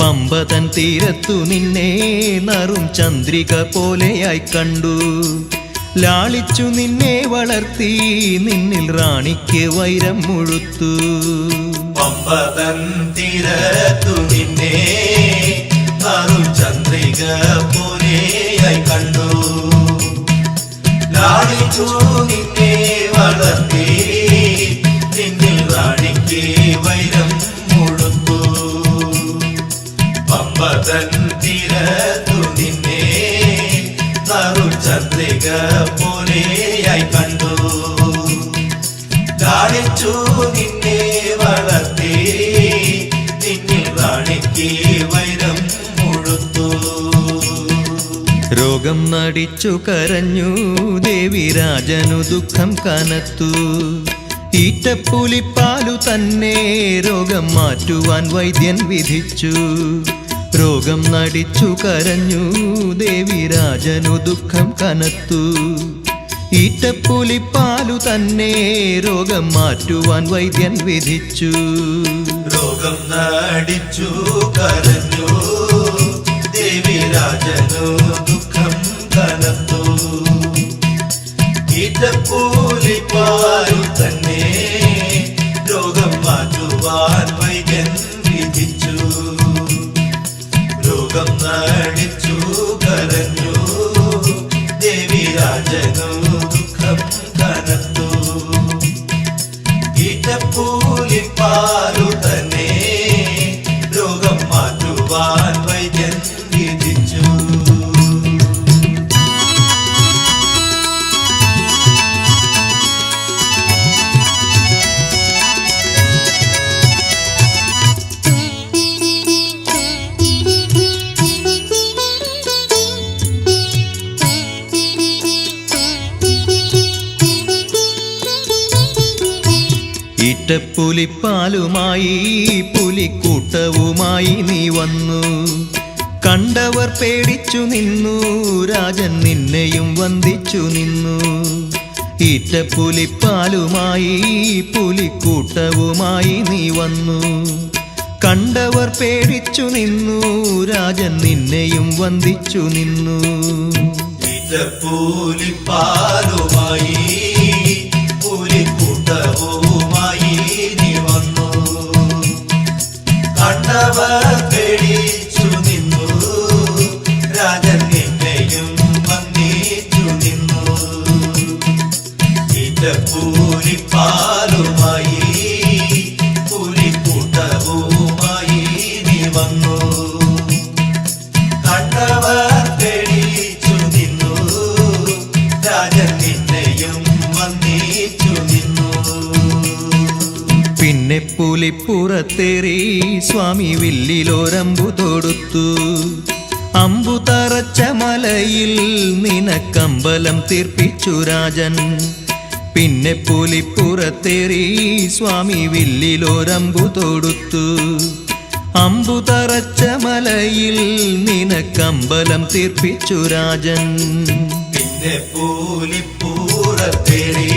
Speaker 3: പമ്പതൻ തീരത്തു നിന്നെ നറും ചന്ദ്രിക പോലെയായി കണ്ടു, ലാളിച്ചു നിന്നെ വളർത്തി നിന്നിൽ റാണിക്ക് വൈരം മുഴുത്തു.
Speaker 2: പമ്പതൻ തീരത്തു നിന്നെ നറും ചന്ദ്രിക പോലെയായി കണ്ടു. ലാളിച്ചു നിന്നെ വളർത്തി നിന്നിൽ റാണിക്ക് വൈരം മുഴുത്തു. പമ്പതൻ തീരത്തു നിന്നെ നറും ചന്ദ്രിക പോലെയായി കണ്ടു. ലാളിച്ചു നിന്നെ വളർത്തി നിന്നിൽ റാണിക്ക് വൈരം മുഴുത്തു.
Speaker 3: രോഗം നടിച്ചു കരഞ്ഞു ദേവിരാജനു ദുഃഖം കനത്തു. ഈറ്റപ്പുലിപ്പാലു തന്നെ രോഗം മാറ്റുവാൻ വൈദ്യൻ വിധിച്ചു. രോഗം നടിച്ചു കരഞ്ഞു ദേവിരാജനു ദുഃഖം കനത്തു. ഈറ്റപ്പുലിപ്പാലു തന്നെ രോഗം മാറ്റുവാൻ വൈദ്യൻ വിധിച്ചു.
Speaker 2: രോഗം നടിച്ചു കരഞ്ഞു ദേവിരാജനു ദുഃഖം കനത്തു. ഈറ്റപ്പുലിപ്പാലു തന്നെ രോഗം മാറ്റുവാൻ വൈദ്യൻ വിധിച്ചു. രോഗം നടിച്ചു കരഞ്ഞു ദേവിരാജനു ദുഃഖം കനത്തു. ഈറ്റപ്പുലിപ്പാലു തന്നെ രോഗം മാറ്റുവാൻ വൈദ്യൻ വിധിച്ചു.
Speaker 3: ഈറ്റപ്പുലിപ്പാലുമായി പുലിക്കൂട്ടവുമായി നീ വന്നു. കണ്ടവർ പേടിച്ചു നിന്നു, രാജൻ നിന്നെയും വന്ദിച്ചു നിന്നു. ഈറ്റപ്പുലിപ്പാലുമായി പുലിക്കൂട്ടവുമായി നീ വന്നു. കണ്ടവർ പേടിച്ചു നിന്നു, രാജൻ നിന്നെയും വന്ദിച്ചു നിന്നു.
Speaker 2: ഈറ്റപ്പുലിപ്പാലുമായി പുലിക്കൂട്ടവുമായി നീ വന്നു. കണ്ടവർ പേടിച്ചു നിന്നു, രാജൻ നിന്നെയും വന്ദിച്ചു നിന്നു. ഈറ്റപ്പുലിപ്പാലുമായി പുലിക്കൂട്ടവുമായി നീ വന്നു. കണ്ടവർ പേടിച്ചു നിന്നു, രാജൻ നിന്നെയും വന്ദിച്ചു നിന്നു.
Speaker 3: പിന്നെ പുലിപ്പുറത്തേറി സ്വാമി വില്ലിലോരമ്പു തൊടുത്തു. അമ്പു തറച്ച മലയിൽ നിനക്കമ്പലം തീർപ്പിച്ചു രാജൻ. പിന്നെ പുലിപ്പുറത്തേറി സ്വാമി വില്ലിലോരമ്പു തൊടുത്തു. അമ്പു തറച്ച മലയിൽ നിനക്കമ്പലം തീർപ്പിച്ചു രാജൻ.
Speaker 2: പിന്നെ പുലിപ്പുറത്തേറി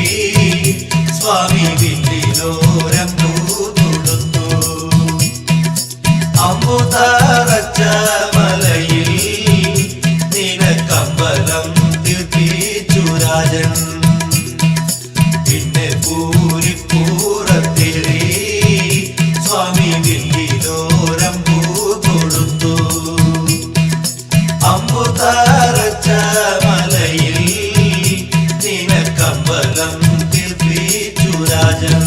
Speaker 2: സ്വാമി വില്ലിലോരമ്പു തൊടുത്തു. അമ്പു തറച്ച മലയിൽ നിനക്കമ്പലം തീർപ്പിച്ചു രാജൻ. പിന്നെ പുലിപ്പുറത്തേറി സ്വാമി വില്ലിലോരമ്പു തൊടുത്തു. അമ്പു തറച്ച മലയിൽ നിനക്കമ്പലം തീർപ്പിച്ചു രാജൻ.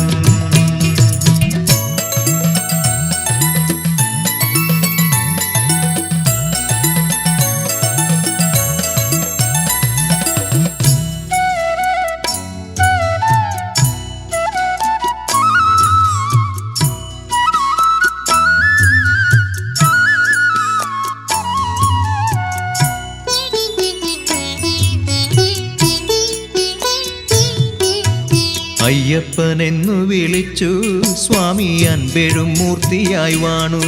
Speaker 3: അയ്യപ്പനെന്നു വിളിച്ചു സ്വാമി അൻപെഴും മൂർത്തിയായി വാണു.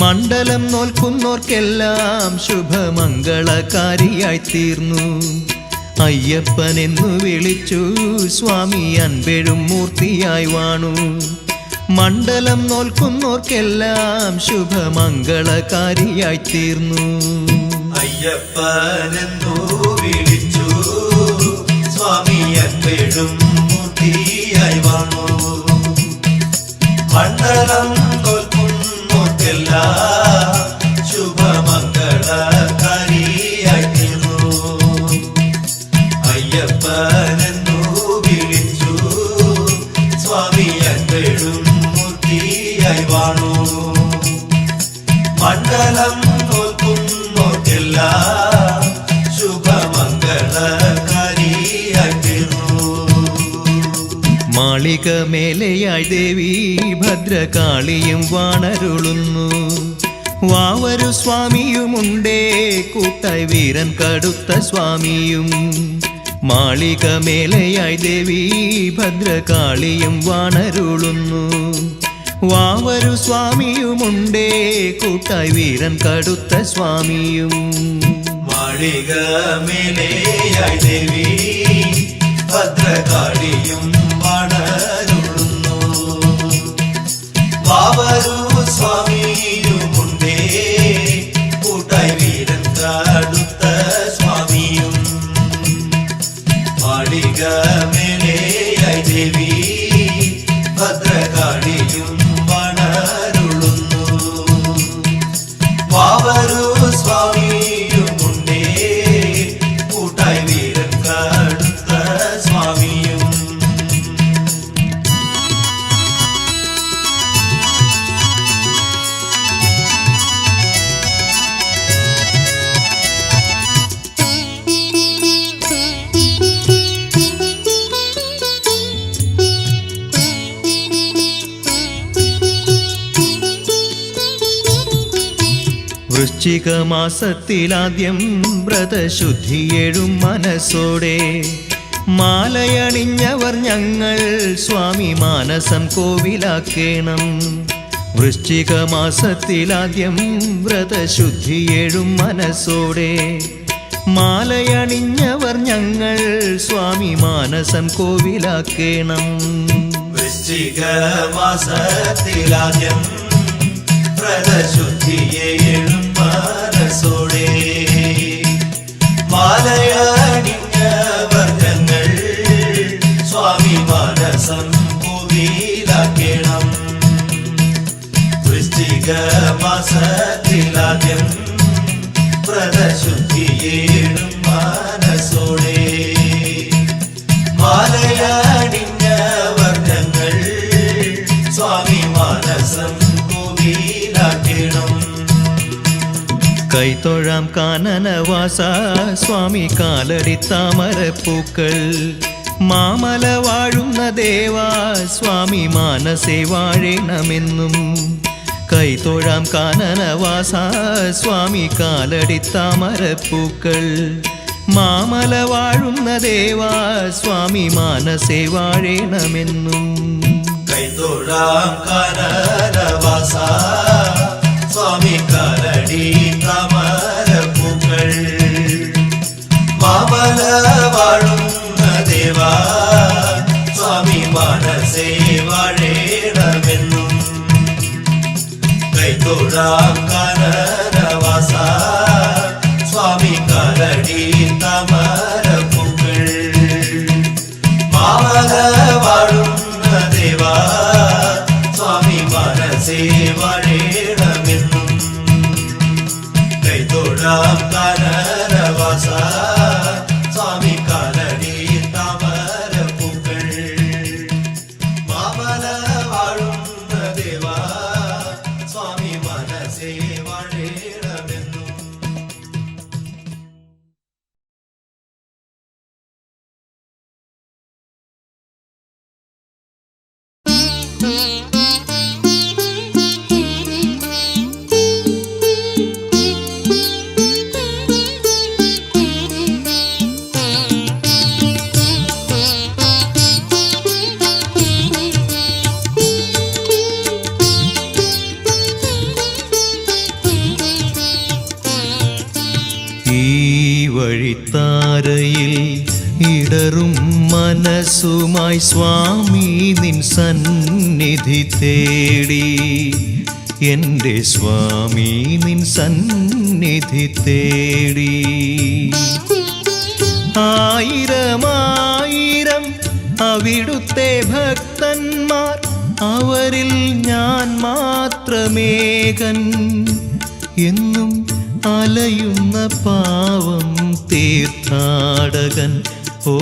Speaker 3: മണ്ഡലം നോൽക്കുന്നോർക്കെല്ലാം ശുഭമംഗളകാരിയായി തീർന്നു. അയ്യപ്പനെന്നു വിളിച്ചു സ്വാമി അൻപെഴും മൂർത്തിയായി വാണു. മണ്ഡലം നോൽക്കുന്നോർക്കെല്ലാം ശുഭമംഗളകാരിയായി തീർന്നു.
Speaker 2: അയ്യപ്പനെന്നു വിളിച്ചു സ്വാമി അൻപെഴും മൂർത്തിയായി വാണു. മണ്ഡലം നോൽക്കുന്നോർക്കെല്ലാം ശുഭമംഗളകാരിയായി തീർന്നു. അയ്യപ്പനെന്നു വിളിച്ചു സ്വാമി അൻപെഴും മൂർത്തിയായി വാണു. മണ്ഡലം നോൽക്കുന്നോർക്കെല്ലാം ശുഭമംഗളകാരിയായി തീർന്നു.
Speaker 3: മാളിക മേലെയായി ദേവി ഭദ്രകാളിയും വാണരുളുന്നു. വാവരു സ്വാമിയുമുണ്ടേ കൂട്ടായി വീരൻ കടുത്ത സ്വാമിയും. മാളിക മേലെയായി ദേവി ഭദ്രകാളിയും വാണരുളുന്നു. വാവരു സ്വാമിയുമുണ്ടേ കൂട്ടായി വീരൻ കടുത്ത സ്വാമിയും.
Speaker 2: മാളിക മേലെയായി ദേവി ഭദ്രകാളിയും വാണരുളുന്നു. വാവരു സ്വാമിയുമുണ്ടേ കൂട്ടായി വീരൻ കടുത്ത സ്വാമിയും. മാളിക മേലെയായി ദേവി ഭദ്രകാളിയും വാണരുളുന്നു. വാവരു സ്വാമിയുമുണ്ടേ കൂട്ടായി വീരൻ കടുത്ത സ്വാമിയും.
Speaker 3: വൃശ്ചിക മാസത്തിലാദ്യം വ്രതശുദ്ധിയേഴും മനസ്സോടെ മാലയണിഞ്ഞവർ ഞങ്ങൾ സ്വാമി മാനസം കോവിലാക്കേണം. വൃശ്ചിക മാസത്തിലാദ്യം വ്രതശുദ്ധിയേഴും മനസ്സോടെ മാലയണിഞ്ഞവർ ഞങ്ങൾ സ്വാമി മാനസം കോവിലാക്കേണം.
Speaker 2: വൃശ്ചിക മാസത്തിലാദ്യം വ്രതശുദ്ധിയേഴും മനസ്സോടെ മാലയണിഞ്ഞവർ ഞങ്ങൾ സ്വാമി മാനസം കോവിലാക്കേണം. വൃശ്ചിക മാസത്തിലാദ്യം വ്രതശുദ്ധിയേഴും മനസ്സോടെ മാലയണിഞ്ഞവർ ഞങ്ങൾ സ്വാമി മാനസം കോവിലാക്കേണം.
Speaker 3: കൈത്തൊഴാം കാനനവാസ സ്വാമി കാലടി താമരപ്പൂക്കൾ മാമല വാഴുന്ന ദേവാ സ്വാമി മാനസേ വാഴണമെന്നും. കൈത്തൊഴാം കാനനവാസ സ്വാമി കാലടി താമരപ്പൂക്കൾ മാമല വാഴുന്ന ദേവാ സ്വാമി മാനസേ വാഴണമെന്നും.
Speaker 2: കൈത്തൊഴാം കാനനവാസ സ്വാമി കാലടി താമരപ്പൂക്കൾ മാമല വാഴുന്ന ദേവാ സ്വാമി മാനസേ വാഴണമെന്നും. കൈത്തൊഴാം കാനനവാസ സ്വാമി കാലടി താമരപ്പൂക്കൾ മാമല വാഴുന്ന ദേവാ സ്വാമി മാനസേ വാഴണമെന്നും. കൈത്തൊഴാം കാനനവാസ സ്വാമി കാലടി താമരപ്പൂക്കൾ മാമല വാഴുന്ന ദേവാ സ്വാമി മാനസേ വാഴണമെന്നും.
Speaker 3: വഴിത്താരയിൽ ഇടറും മനസ്സുമായി സ്വാമി നിൻ സന്നിധി തേടി. എൻ്റെ സ്വാമി നിൻ സന്നിധി തേടി. ആയിരമായിരം അവിടുത്തെ ഭക്തന്മാർ അവരിൽ ഞാൻ മാത്രമേകൻ എന്നും അലയുന്ന പാവം തീർത്ഥാടകൻ. ഓ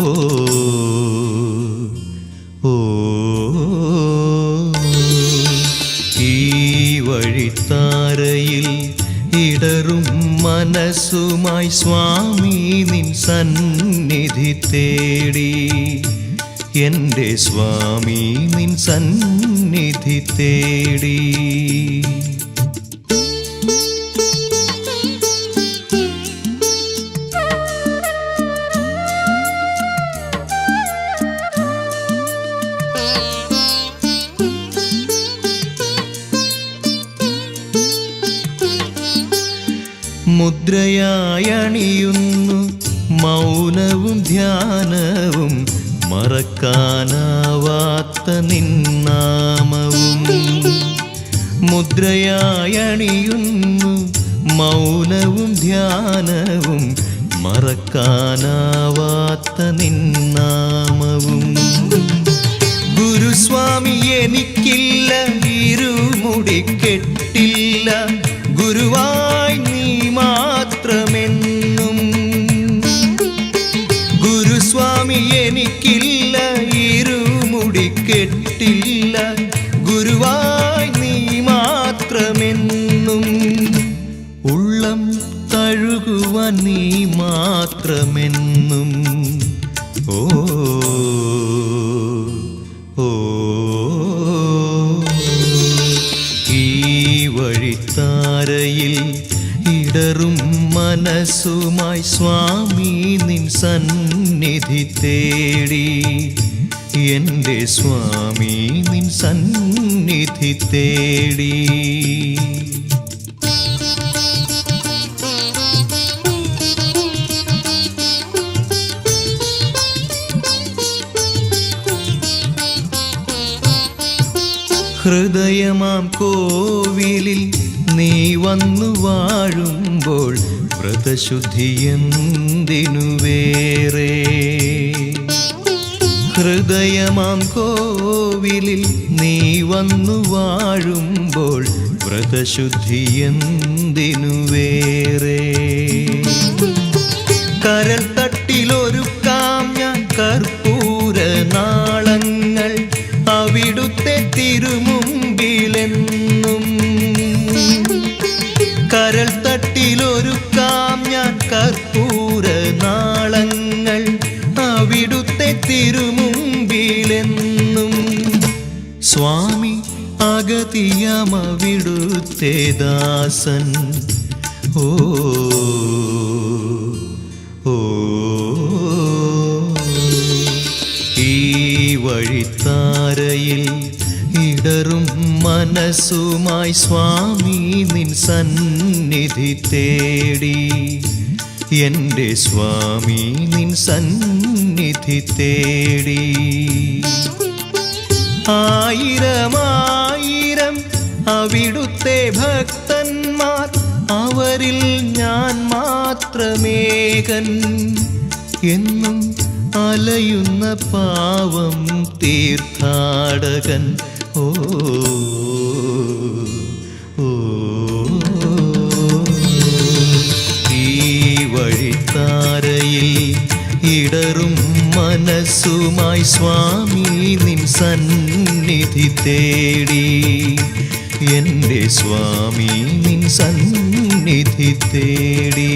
Speaker 3: ഓ ഈ വഴിത്താരയിൽ ഇടറും മനസ്സുമായി സ്വാമി നിൻ സന്നിധി തേടി. എൻ്റെ സ്വാമി നിൻ സന്നിധി തേടി. മുദ്രയായണിയുന്നു മൗനവും ധ്യാനവും, മറക്കാനാവാത്ത നിന്നാമവും. മുദ്രയായണിയുന്നു മൗനവും ധ്യാനവും, മറക്കാനാവാത്ത നിന്നാമവും. ഗുരുസ്വാമി എനിക്കില്ല ഇരുമുടിക്കെട്ടില്ല, ഗുരുവായി നീ മാത്രമെന്നും. ഗുരുസ്വാമി എനിക്കില്ല ഇരുമുടിക്കെട്ടില്ല, ഗുരുവായി നീ മാത്രമെന്നും. ഉള്ളം തഴുകുവാൻ നീ മാത്രമെന്നും. ഓ ഓ ഈ വഴിത്താരയിൽ ഇടറും മനസ്സുമായി സ്വാമി നിൻ സന്നിധി തേടി. എൻ്റെ സ്വാമി നിൻ സന്നിധി തേടി. ഹൃദയമാം കോവിലിൽ നീ വന്നു വാഴുമ്പോൾ വ്രതശുദ്ധി എന്തിനു വേറെ. ഹൃദയമാം കോവിലിൽ നീ വന്നു വാഴുമ്പോൾ വ്രതശുദ്ധി എന്തിനു വേറെ. കരൾ തട്ടിലൊരുക്കാം ഞാൻ കർപ്പൂര നാളങ്ങൾ, അവിടുത്തെ തിരുമുമ്പിലെന്നും. കരൾ തട്ടിലൊരുക്കാം ഞാൻ കർപ്പൂര നാളങ്ങൾ, അവിടുത്തെ തിരുമുമ്പിലെന്നും. സ്വാമി അഗതിയാം അവിടുത്തെ ദാസൻ. ഓ ഓ ഈ വഴിത്താരയിൽ ഇടറും മനസ്സുമായി സ്വാമി നിൻ സന്നിധി തേടി. എൻ്റെ സ്വാമി നിൻ സന്നിധി തേടി. ആയിരമായിരം അവിടുത്തെ ഭക്തന്മാർ, അവരിൽ ഞാൻ മാത്രമേകൻ എന്നും അലയുന്ന പാവം തീർത്ഥാടകൻ. ഓ ഓ ഈ വഴിത്താരയിൽ ഇടറും മനസ്സുമായി സ്വാമി നിൻ സന്നിധി തേടി. എൻ്റെ സ്വാമി നിൻ സന്നിധി തേടി.